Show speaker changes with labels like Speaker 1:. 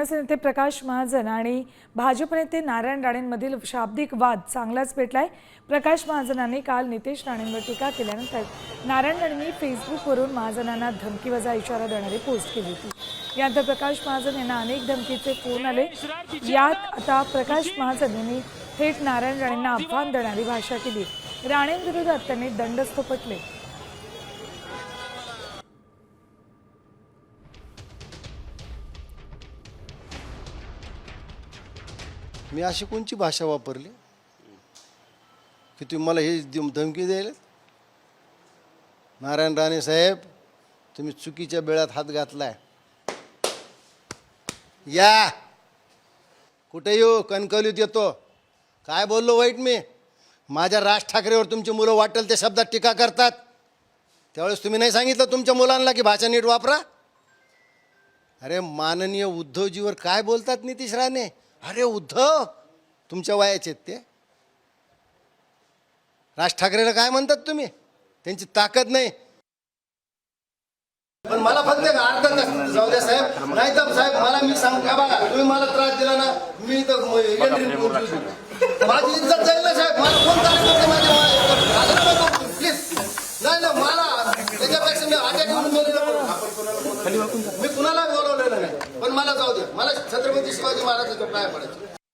Speaker 1: मनसे नेते प्रकाश महाजन आणि भाजप नेते नारायण राणेंमधील शाब्दिक वाद चांगलाच पेटलाय। प्रकाश महाजनांनी काल नितेश राणेंवर टीका केल्यानंतर नारायण राणेंनी फेसबुकवरून महाजनांना धमकीवजा इशारा देणारी पोस्ट केली होती। यानंतर प्रकाश महाजन यांना अनेक धमकीचे फोन आले। यात आता प्रकाश महाजन यांनी थेट नारायण राणेंना आव्हान देणारी भाषा केली। राणेंविरोधात त्यांनी दंडस्थ पटले।
Speaker 2: मी अशी कोणची भाषा वापरली की तुम्ही मला हे धमकी द्यायला? नारायण राणे साहेब, तुम्ही चुकीच्या बेळात हात घातलाय। या कुठे येऊ? कणकवलीत येतो। काय बोललो वाईट मी? माझ्या राज ठाकरेवर तुमची मुलं वाटेल त्या शब्दात टीका करतात, त्यावेळेस तुम्ही नाही सांगितलं तुमच्या मुलांना की भाषा नीट वापरा? अरे माननीय उद्धवजीवर काय बोलतात नितीश राणे? अरे उद्धव तुमच्या वयाचे आहेत ते। राज ठाकरेला काय म्हणतात तुम्ही? त्यांची ताकद नाही। पण मला फक्त अर्धा तास जाऊ द्या साहेब, नाही तर साहेब मला मी सांग का बघा, तुम्ही मला त्रास दिला ना, मी तर माझी इज्जत जाईल ना साहेब। मला फोन करायचं माझ्या प्लीज नाही ना, मला त्याच्यापेक्षा मी अटॅक येऊन मेलेलं मी कुणाला बोलवलेलं नाही। पण मला जाऊ द्या, मला छत्रपती शिवाजी महाराजांच्या पाया पडायचं।